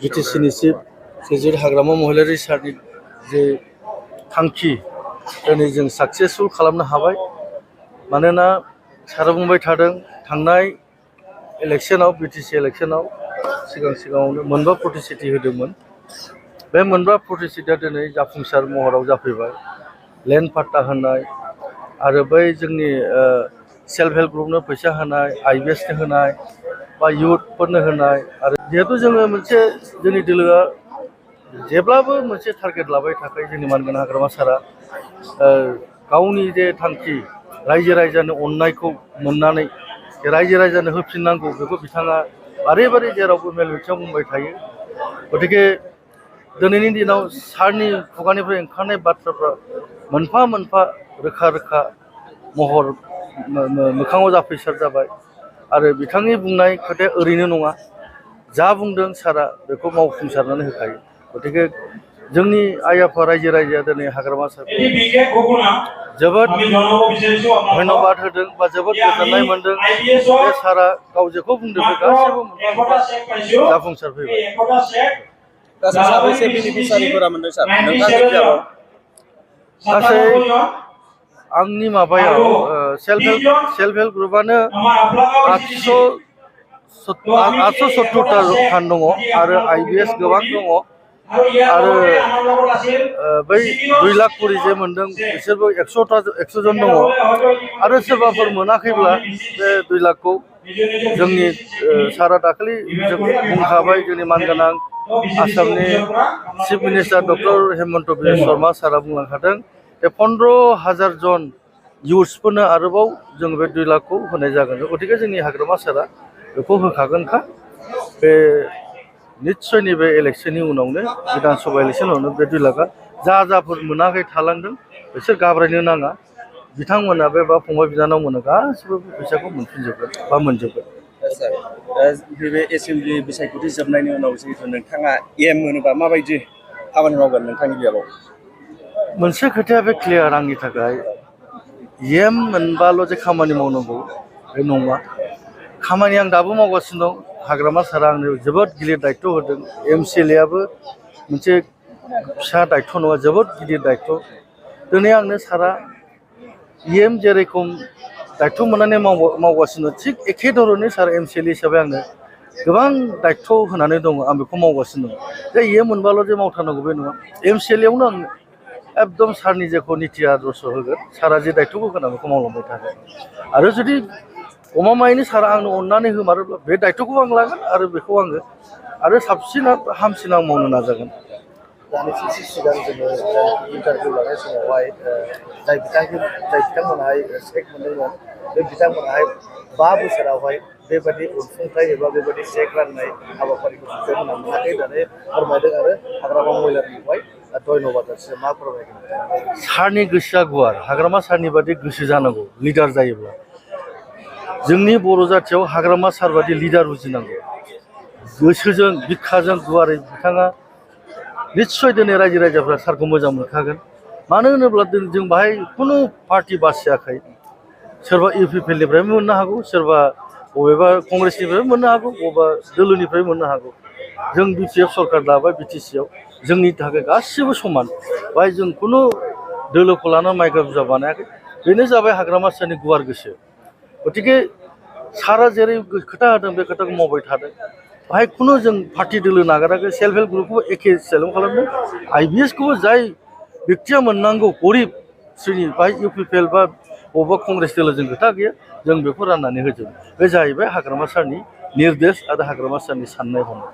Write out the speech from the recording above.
बिटिसिनि चिफ गेजेर हाग्रामा महिलारि सारनि जे थांखि दिनै जों साक्सेसफुल खालामनो हाबाय। मानोना सारा बुंबाय थादों थांनाय इलेक्शनाव बिटिसि इलेक्शनाव सिगाङावनो मोनबा प्रतिश्रुति होदोंमोन। बे मोनबा प्रतिश्रुतिया दिनै जाफुंसार महराव जाफैबाय। लेन्ड पाट्टा होनाय आरो बै जोंनि सेल्फ हेल्प ग्रुपनो फैसा होनाय, IBSनो होनाय बा इयुथफोरनो होनाय आरो जिहेतु जोङो मोनसे जोंनि दोलोआ जेब्लाबो मोनसे टारगेट लाबाय थाखाय जोंनि मानगोनां हाग्रामा सारा गावनि जे थांखि रायजो राजानो अननायखौ मोननानै रायजो राजानो होफिननांगौ बेखौ बिथाङा बारे बारे जेरावबो मेल मिथिङाव बुंबाय थायो। गतिके दिनैनि दिनाव सारनि खुगानिफ्राय ओंखारनाय बाथ्राफ्रा मोनफा मोनफा रोखा रोखा महर मोखाङाव जाफैसार जाबाय आरो बिथांनि बुंनाय खोथाया ओरैनो नङा। जा बुंदों सारा बेखौ मावफुंसारनानै होखायो। गतिके जोंनि आइ आफा रायजो राजाया दिनै हाग्रामा सारखौ जोबोद धन्यबाद होदों बा जोबोद गोजोननाय मोनदों। बे सारा गाव जेखौ बुंदों बे गासैबो जाफुंसार फैबाय। गासै साबैसे बेनिफिसियारिफोरा मोनदों सार नोंथांनि बिजाबाव? गासै आंनि माबायाव सेल्फ हेल्प ग्रुपआनो 870टा खान दङ आरो IBS गोबां दङ आरो बै 2 लाख करि जे मोनदों बिसोरबो 100 जन दङ आरो सोरबाफोर मोनाखैब्ला बे 2 लाखखौ जोंनि सारा दाखालि बुंखाबाय जोंनि मानगोनां आसामनि chief minister doctor Hemant Biswa Sharma सारा बुंलांखादों जे 15,000 जन इयुथ्सफोरनो आरोबाव जों बे 2 लाखखौ होनाय जागोन। गतिके जोंनि हाग्रामा सारा बेखौ होखागोनखा। बे निस्सय नैबे इलेक्शननि उनावनो विधान सभा इलेक्शनावनो बे 2 लाखआ जाफोर मोनाखै थालांदों बिसोर गाब्रायनो नाङा। बिथांमोना बे बा फंबाय बिनानावमोना गासिबो फैसाखौ मोनफिनजोबगोन बा मोनजोबगोन। बे एसेम्बलि बिसायख'थि जोबनायनि उनाव जिहेतु नोंथाङा एम मोनोबा माबायदि खामानि मावगोन नोंथांनि बिजाबाव? मोनसे खोथाया बे क्लियार आंनि थाखाय एम मोनबाल' जे खामानि मावनांगौ बे नङा। खामानि आं दाबो मावगासिनो दं। हाग्रामा सारा आंनो जोबोद गिलिर दायित्व होदों। MCLAआबो मोनसे फिसा दायित्व नङा, जोबोद गिदिर दायित्व। दिनै आंनो सारा EM जेरखम दायित्व मोननानै मावगासिनो थिग एखे धरननि सारा MCLA हिसाबै आंनो गोबां दायित्व होनानै दङ। आं बेखौ मावगासिनो दं। जे EM मोनबाल' जे मावथारनांगौ बे नङा। MCLAआवनो आं एकदम सारनि जेखौ निति आदर्श होगोन सारा जे दायित्वखौ होगोन आं बेखौ मावलांबाय थागोन। आरो जुदि गमामायैनो सारा आंनो अननानै होमारोब्ला बे दायित्वखौ आं लागोन आरो बेखौ आङो आरो साबसिन हामसिन आं मावनो नाजागोन। दानिसो सिगां जोङो इन्टारभिउ लानाय समावहाय जाय बिथांमोनहाय चेक मोनदोंमोन बे बिथांमोनहाय 5 बोसोरावहाय बेबायदि अनसुंथाइ एबा बेबायदि चेक राननाय हाबाफारिखौ बिथांमोनहा मोनाखै होननानै फोरमायदों आरो हाग्रामा महिलारिनिफ्राय धन्यबाद जासियो। मा फोरमायगोन? सारनि गोसोआ गुवार। हाग्रामा सारनि बादि गोसो जानांगौ लिडार जायोब्ला। जोंनि बर' जाथियाव हाग्रामा सार बादि लिडार उजिनांगौ। गोसोजों बिखाजों गुवारै बिथाङा निस्सय दिनै रायजो राजाफ्रा सारखौ मोजां मोनखागोन। मानो होनोब्ला जों बाहाय खुनु पार्टि बासियाखै। सोरबा UPPनिफ्रायबो मोननो हागौ, सोरबा बबेबा कंग्रेसनिफ्रायबो मोननो हागौ, बबेबा दोलोनिफ्रायबो मोननो हागौ। जों BPF सरकार दाबाय BTCआव जोंनि थाखाय गासिबो समान। बाहाय जों खुनु दोलोखौ लानानै माइग्रा बिजाब बानायाखै। बेनो जाबाय हाग्रामा सारनि गुवार गोसो। गतिके सारा जेरै खोथा होदों बे खोथाखौ मावबाय थादों। बाहाय खुनु जों पार्टि दोलो नागाराखै। सेल्फ हेल्प ग्रुपखौबो एखे स्टाइलाव खालामदों। IBSखौबो जाय बेक्तिया मोननांगौ गरिब श्रेणी बाहाय UPPL बा बबेबा कंग्रेस दोलोजों खोथा गैया। जों बेखौ राननानै होजोबो। बे जाहैबाय हाग्रामा सारनि निर्देश आरो हाग्रामा सारनि साननाय हनाय।